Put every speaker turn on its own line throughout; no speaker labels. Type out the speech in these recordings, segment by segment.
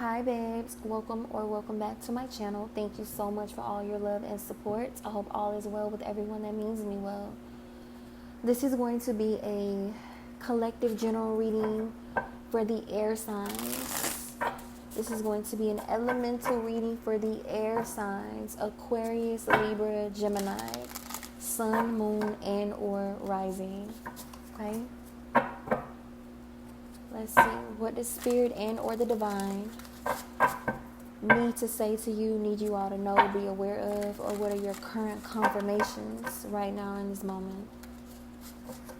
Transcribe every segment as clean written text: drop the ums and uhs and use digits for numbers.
Hi babes, welcome back to my channel. Thank you so much for all your love and support. I hope all is well with everyone that means me well. This is going to be a collective general reading for the air signs. This is going to be an elemental reading for the air signs: Aquarius, Libra, Gemini, Sun, Moon, and or rising. Okay? Let's see what the spirit and or the divine need to say to you, need you all to know, be aware of, or what are your current confirmations right now in this moment.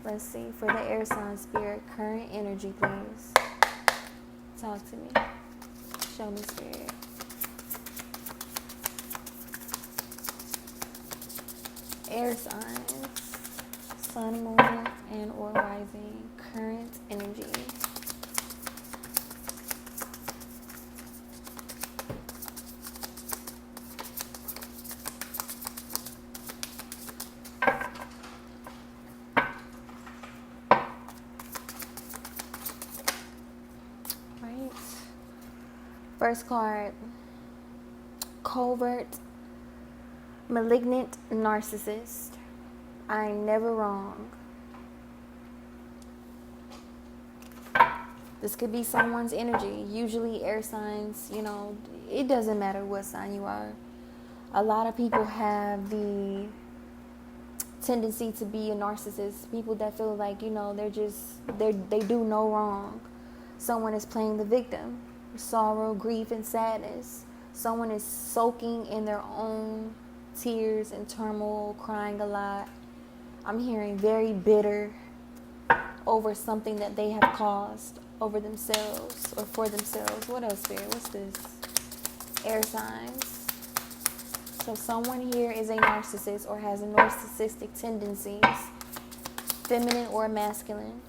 Let's see, for the air sign spirit, current energy, please. Talk to me. Show me, spirit. Air signs, sun, moon, and or rising, current energy. First card, covert, malignant narcissist. I'm never wrong. This could be someone's energy. Usually air signs, it doesn't matter what sign you are. A lot of people have the tendency to be a narcissist. People that feel like, they do no wrong. Someone is playing the victim. Sorrow, grief, and sadness. Someone is soaking in their own tears and turmoil, crying a lot. I'm hearing very bitter over something that they have caused over themselves or for themselves. What else, Spirit? What's this? Air signs. So someone here is a narcissist or has a narcissistic tendencies, feminine or masculine.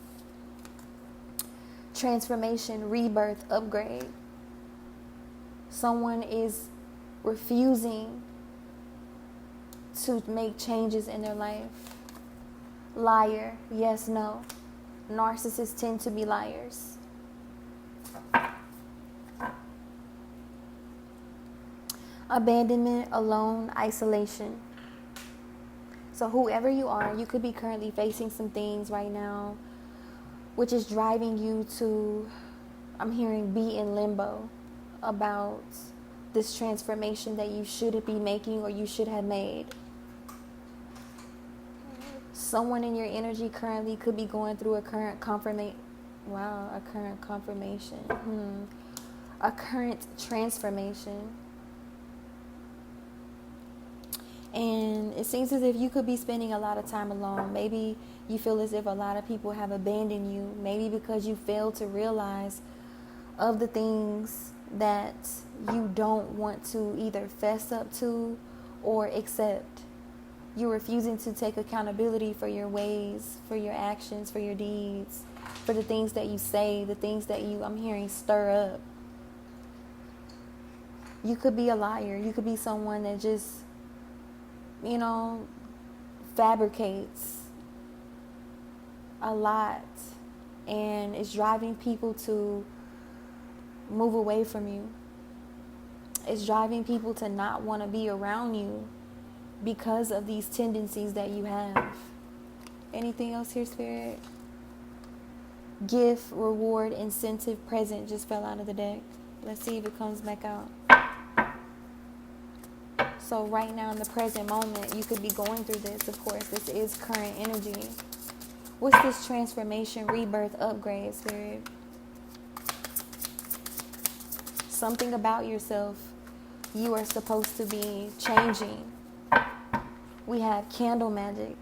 Transformation, rebirth, upgrade. Someone is refusing to make changes in their life. Liar, yes, no. Narcissists tend to be liars. Abandonment, alone, isolation. So whoever you are, you could be currently facing some things right now which is driving you to, I'm hearing, be in limbo about this transformation that you should be making or you should have made. Someone in your energy currently could be going through a current confirmation. Wow, a current confirmation. A current transformation. And it seems as if you could be spending a lot of time alone. Maybe you feel as if a lot of people have abandoned you. Maybe because you failed to realize of the things that you don't want to either fess up to or accept. You're refusing to take accountability for your ways, for your actions, for your deeds, for the things that you say, the things that I'm hearing, stir up. You could be a liar. You could be someone that just fabricates a lot and it's driving people to move away from you. It's driving people to not want to be around you because of these tendencies that you have. Anything else here, Spirit? Gift, reward, incentive, present just fell out of the deck. Let's see if it comes back out. So right now in the present moment, you could be going through this. Of course, this is current energy. What's this transformation, rebirth, upgrade, Spirit? Something about yourself you are supposed to be changing. We have candle magic.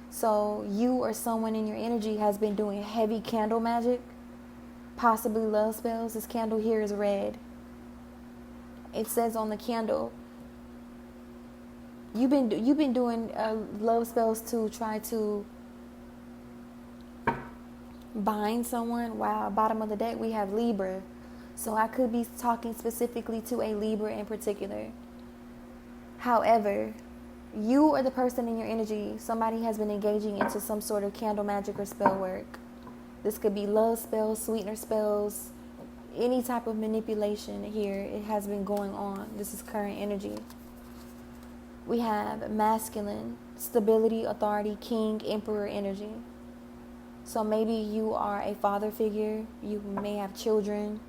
So you or someone in your energy has been doing heavy candle magic, possibly love spells. This candle here is red. It says on the candle, You've been doing love spells to try to bind someone. Wow, bottom of the deck we have Libra. So I could be talking specifically to a Libra in particular. However, you or the person in your energy, somebody has been engaging into some sort of candle magic or spell work. This could be love spells, sweetener spells, any type of manipulation here, it has been going on. This is current energy. We have masculine, stability, authority, king, emperor energy. So maybe you are a father figure. You may have children.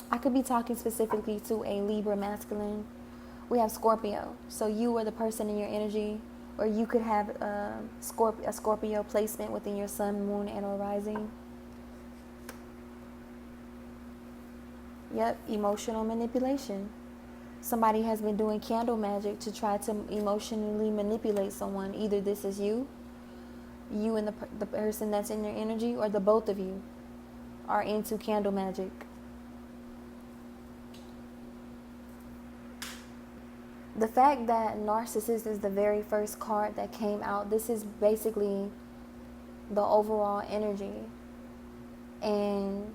I could be talking specifically to a Libra masculine. We have Scorpio. So you are the person in your energy, or you could have a Scorpio placement within your sun, moon, and or rising. Yep, emotional manipulation. Somebody has been doing candle magic to try to emotionally manipulate someone. Either this is you and the person that's in your energy, or the both of you are into candle magic. The fact that narcissist is the very first card that came out, this is basically the overall energy. And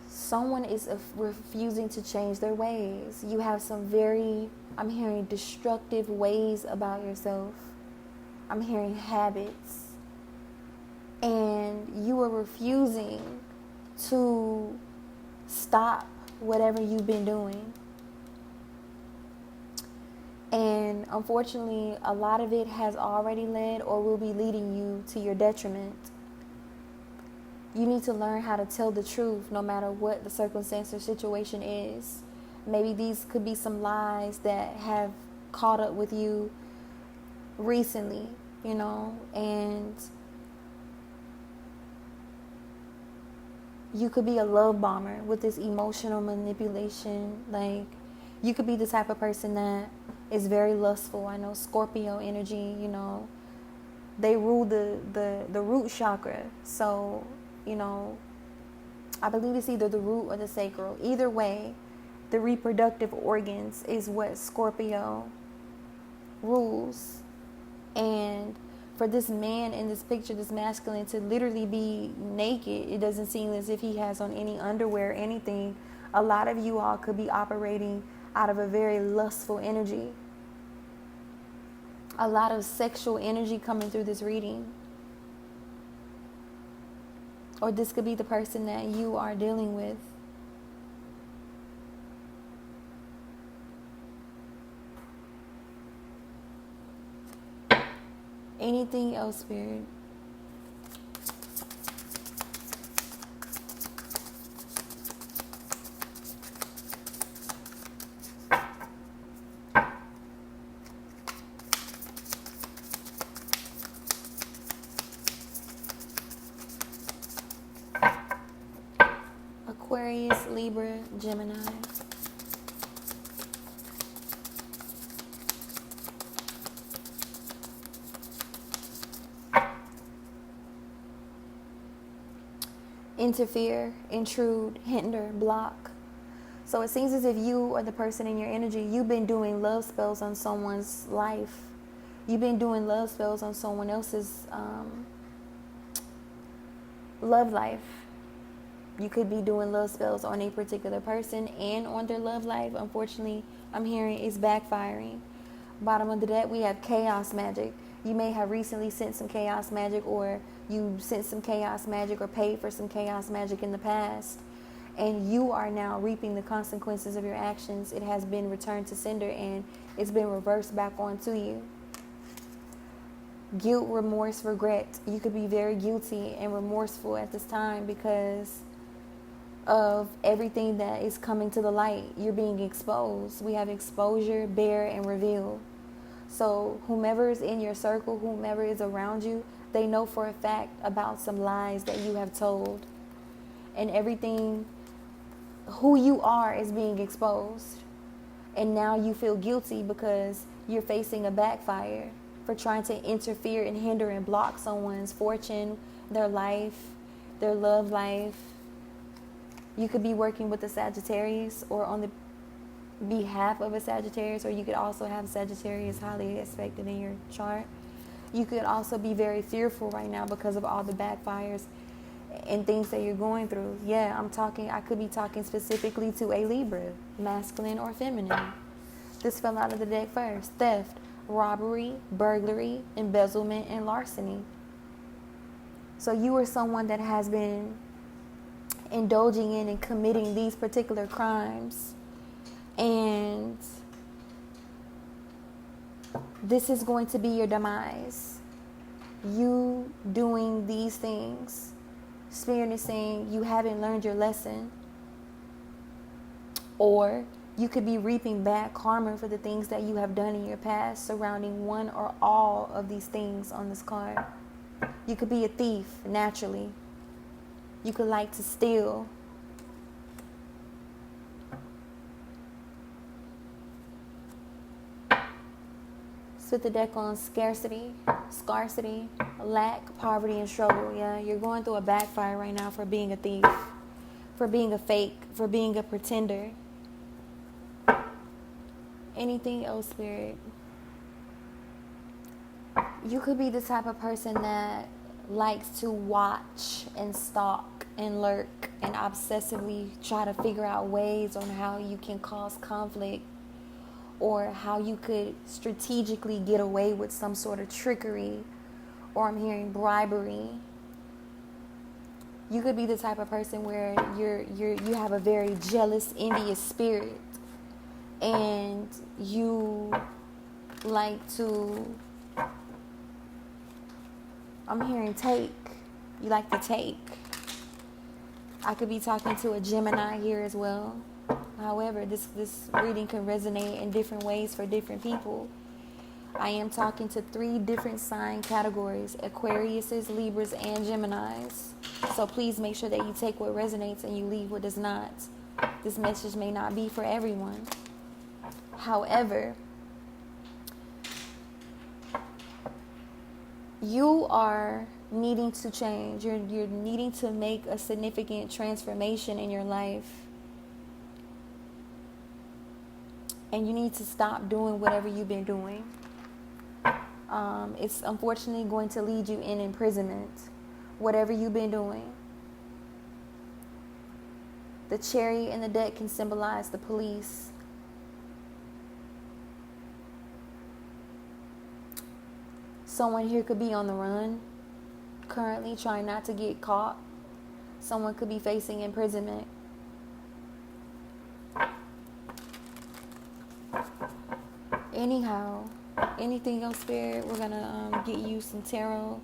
someone is refusing to change their ways. You have some very, I'm hearing destructive ways about yourself. I'm hearing habits. And you are refusing to stop whatever you've been doing. And unfortunately, a lot of it has already led or will be leading you to your detriment. You need to learn how to tell the truth no matter what the circumstance or situation is. Maybe these could be some lies that have caught up with you recently, and you could be a love bomber with this emotional manipulation. Like, you could be the type of person that is very lustful. I know Scorpio energy, they rule the root chakra. So, I believe it's either the root or the sacral. Either way, the reproductive organs is what Scorpio rules. And for this man in this picture, this masculine, to literally be naked, it doesn't seem as if he has on any underwear or anything. A lot of you all could be operating out of a very lustful energy. A lot of sexual energy coming through this reading. Or this could be the person that you are dealing with. Anything else, Spirit? Aquarius, Libra, Gemini. Interfere, intrude, hinder, block. So it seems as if you or the person in your energy, you've been doing love spells on someone's life. You've been doing love spells on someone else's love life. You could be doing love spells on a particular person and on their love life. Unfortunately, I'm hearing it's backfiring. Bottom of the deck, we have chaos magic. You may have recently sent some chaos magic, or you sent some chaos magic or paid for some chaos magic in the past. And you are now reaping the consequences of your actions. It has been returned to sender and it's been reversed back onto you. Guilt, remorse, regret. You could be very guilty and remorseful at this time because of everything that is coming to the light. You're being exposed. We have exposure, bear, and reveal. So whomever is in your circle, whomever is around you, they know for a fact about some lies that you have told. And everything, who you are, is being exposed. And now you feel guilty because you're facing a backfire for trying to interfere and hinder and block someone's fortune, their life, their love life. You could be working with a Sagittarius or on the behalf of a Sagittarius, or you could also have Sagittarius highly aspected in your chart. You could also be very fearful right now because of all the backfires and things that you're going through. Yeah, I could be talking specifically to a Libra, masculine or feminine. This fell out of the deck first. Theft, robbery, burglary, embezzlement, and larceny. So you are someone that has been indulging in and committing these particular crimes. And this is going to be your demise. You doing these things. Spirit is saying you haven't learned your lesson. Or you could be reaping bad karma for the things that you have done in your past surrounding one or all of these things on this card. You could be a thief naturally. You could like to steal. Sit the deck on scarcity, lack, poverty, and struggle. Yeah, you're going through a backfire right now for being a thief, for being a fake, for being a pretender. Anything else, Spirit? You could be the type of person that likes to watch and stalk and lurk and obsessively try to figure out ways on how you can cause conflict or how you could strategically get away with some sort of trickery, or I'm hearing bribery. You could be the type of person where you have a very jealous, envious spirit, and you like to, I'm hearing take. You like to take. I could be talking to a Gemini here as well. However, this reading can resonate in different ways for different people. I am talking to 3 different sign categories: Aquariuses, Libras, and Geminis. So please make sure that you take what resonates and you leave what does not. This message may not be for everyone. However, you are needing to change. You're needing to make a significant transformation in your life. And you need to stop doing whatever you've been doing. It's unfortunately going to lead you in imprisonment. Whatever you've been doing. The Chariot in the deck can symbolize the police. Someone here could be on the run, currently trying not to get caught. Someone could be facing imprisonment. Anyhow, anything else, Spirit? We're going to get you some tarot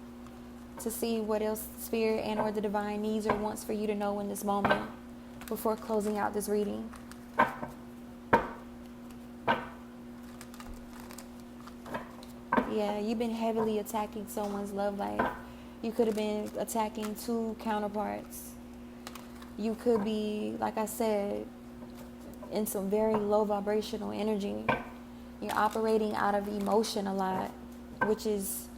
to see what else Spirit and or the divine needs or wants for you to know in this moment before closing out this reading. Yeah, you've been heavily attacking someone's love life. You could have been attacking 2 counterparts. You could be, like I said, in some very low vibrational energy. You're operating out of emotion a lot, which is,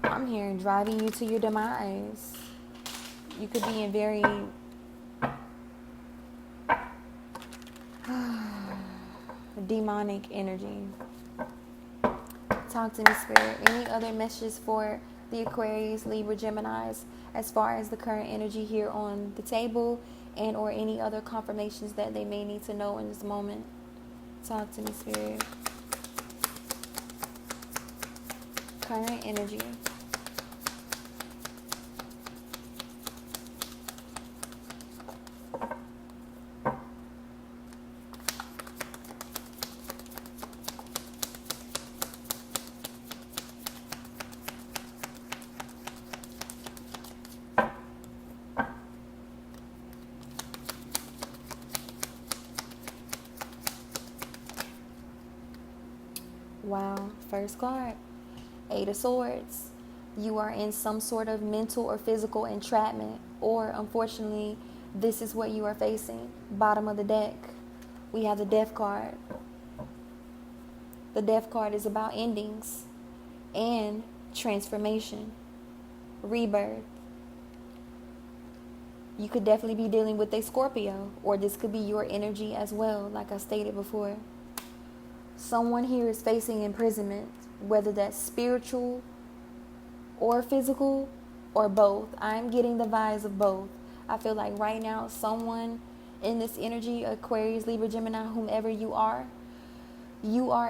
I'm hearing, driving you to your demise. You could be in very demonic energy. Talk to me, Spirit. Any other messages for the Aquarius, Libra, Geminis as far as the current energy here on the table, and or any other confirmations that they may need to know in this moment? Talk to me, Spirit. Current energy. Wow, first card, 8 of Swords. You are in some sort of mental or physical entrapment, or unfortunately, this is what you are facing. Bottom of the deck, we have the Death card. The Death card is about endings and transformation, rebirth. You could definitely be dealing with a Scorpio, or this could be your energy as well, like I stated before. Someone here is facing imprisonment, whether that's spiritual or physical. or both. I'm getting the vibes of both. I feel like right now, someone in this energy, Aquarius, Libra, Gemini, whomever you are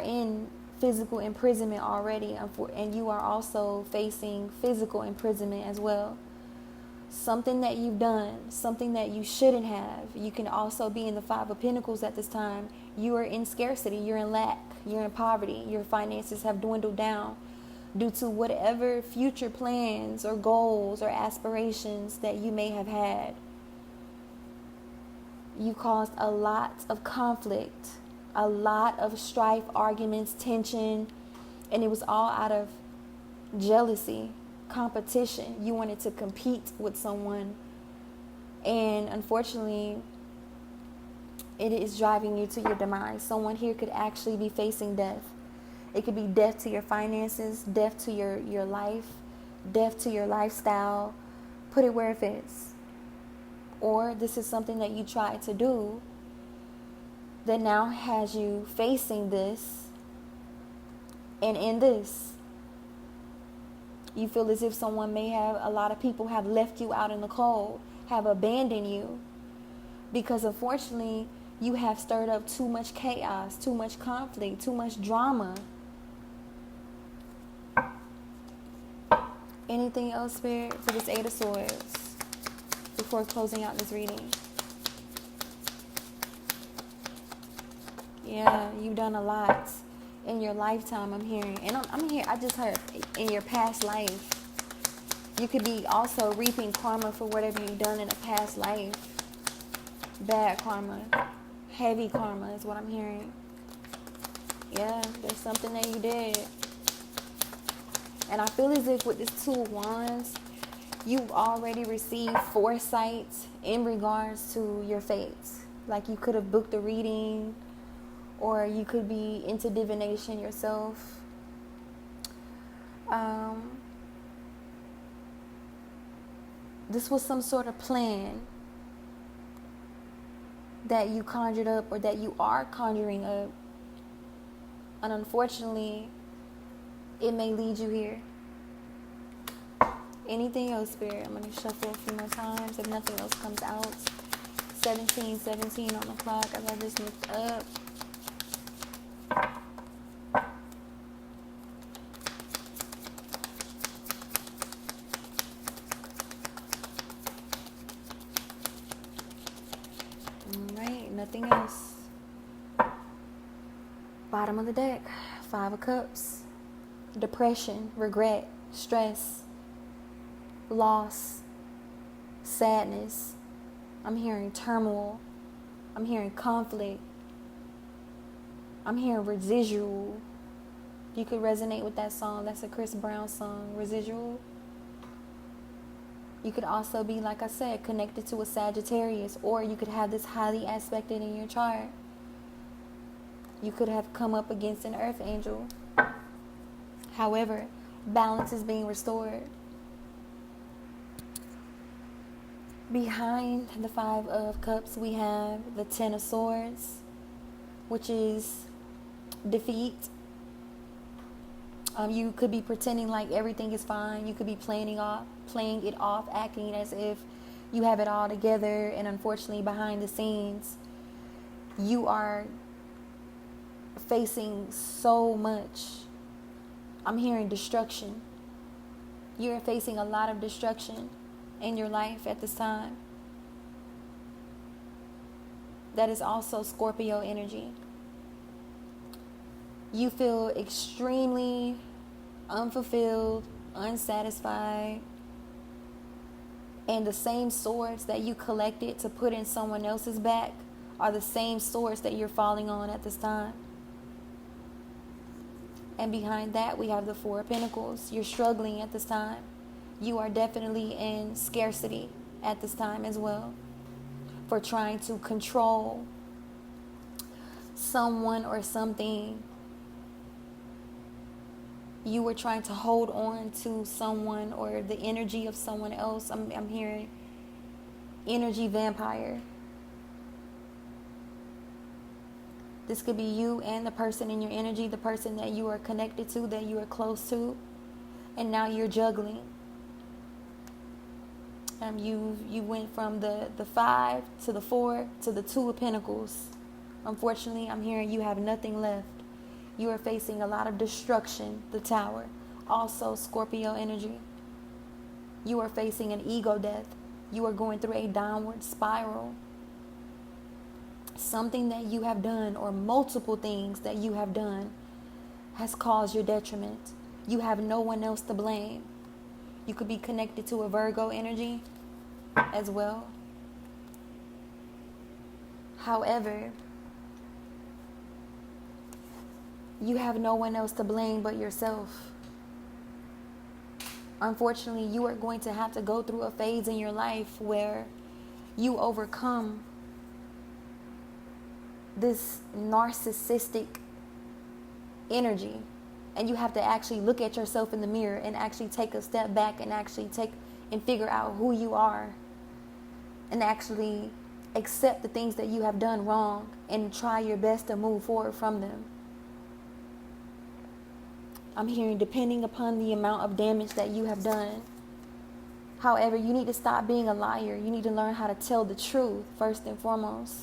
in physical imprisonment already, and you are also facing physical imprisonment as well. Something that you've done, something that you shouldn't have. You can also be in the Five of Pentacles at this time. You are in scarcity, you're in lack, you're in poverty, your finances have dwindled down due to whatever future plans or goals or aspirations that you may have had. You caused a lot of conflict, a lot of strife, arguments, tension, and it was all out of jealousy, competition. You wanted to compete with someone, and unfortunately it is driving you to your demise. Someone here could actually be facing death. It could be death to your finances, death to your life, death to your lifestyle. Put it where it fits. Or this is something that you tried to do that now has you facing this, and in this you feel as if a lot of people have left you out in the cold, have abandoned you, because unfortunately you have stirred up too much chaos, too much conflict, too much drama. Anything else, Spirit, for this Eight of Swords before closing out this reading? Yeah, you've done a lot in your lifetime, I'm hearing. And I just heard in your past life. You could be also reaping karma for whatever you've done in a past life. Bad karma, heavy karma is what I'm hearing. Yeah, there's something that you did. And I feel as if with this Two of Wands, you've already received foresight in regards to your fates. Like you could have booked a reading, or you could be into divination yourself. This was some sort of plan that you conjured up, or that you are conjuring up. And unfortunately, it may lead you here. Anything else, Spirit? I'm going to shuffle a few more times if nothing else comes out. 17:17 on the clock as I just looked up. Alright, nothing else. Bottom of the deck, Five of Cups. Depression, regret, stress, loss, sadness. I'm hearing turmoil. I'm hearing conflict. I'm hearing residual. You could resonate with that song. That's a Chris Brown song, Residual. You could also be, like I said, connected to a Sagittarius, or you could have this highly aspected in your chart. You could have come up against an earth angel. However, balance is being restored. Behind the Five of Cups, we have the Ten of Swords, which is defeat. You could be pretending like everything is fine. You could be playing it off, acting as if you have it all together. And unfortunately, behind the scenes, you are facing so much. I'm hearing destruction. You're facing a lot of destruction in your life at this time. That is also Scorpio energy. You feel extremely unfulfilled, unsatisfied, and the same swords that you collected to put in someone else's back are the same swords that you're falling on at this time. And behind that, we have the Four of Pentacles. You're struggling at this time. You are definitely in scarcity at this time as well, for trying to control someone or something. You were trying to hold on to someone or the energy of someone else. I'm hearing energy vampire. This could be you and the person in your energy, the person that you are connected to, that you are close to, and now you're juggling. You went from the 5 to the 4 to the 2 of Pentacles. Unfortunately, I'm hearing you have nothing left. You are facing a lot of destruction, the Tower. Also, Scorpio energy. You are facing an ego death. You are going through a downward spiral. Something that you have done, or multiple things that you have done, has caused your detriment. You have no one else to blame. You could be connected to a Virgo energy as well. However, you have no one else to blame but yourself. Unfortunately, you are going to have to go through a phase in your life where you overcome this narcissistic energy, and you have to actually look at yourself in the mirror and actually take a step back and actually figure out who you are, and actually accept the things that you have done wrong and try your best to move forward from them. I'm hearing depending upon the amount of damage that you have done. However, you need to stop being a liar. You need to learn how to tell the truth first and foremost.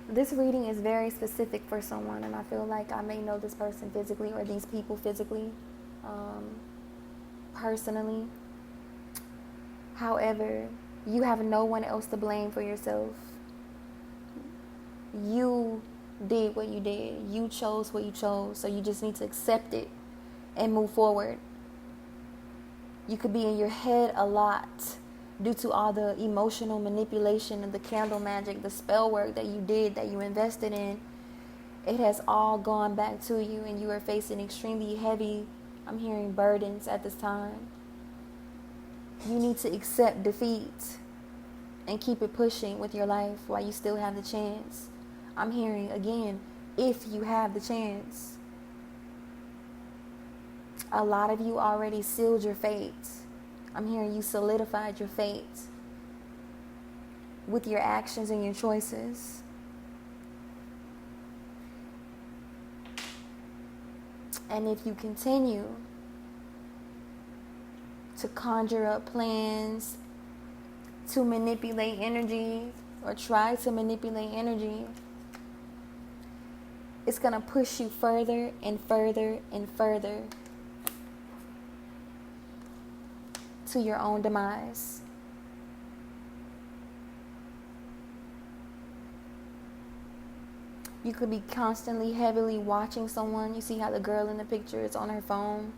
This reading is very specific for someone, and I feel like I may know this person physically, or these people physically, personally. However, you have no one else to blame for yourself. You did what you did. You chose what you chose, so you just need to accept it and move forward. You could be in your head a lot due to all the emotional manipulation and the candle magic, the spell work that you did, that you invested in. It has all gone back to you, and you are facing extremely heavy, I'm hearing, burdens at this time. You need to accept defeat and keep it pushing with your life while you still have the chance. I'm hearing, again, if you have the chance. A lot of you already sealed your fate. I'm hearing you solidified your fate with your actions and your choices. And if you continue to conjure up plans to manipulate energy, or try to manipulate energy, it's going to push you further and further and further to your own demise. You could be constantly heavily watching someone. You see how the girl in the picture is on her phone,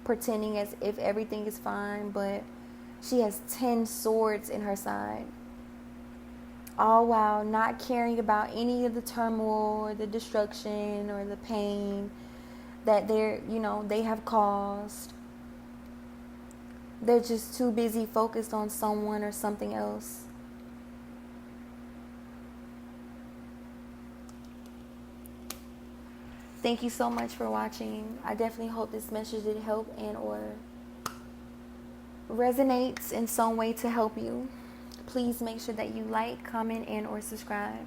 pretending as if everything is fine, but she has 10 swords in her side. All while not caring about any of the turmoil or the destruction or the pain that they have caused. They're just too busy focused on someone or something else. Thank you so much for watching. I definitely hope this message did help and or resonates in some way to help you. Please make sure that you like, comment, and or subscribe.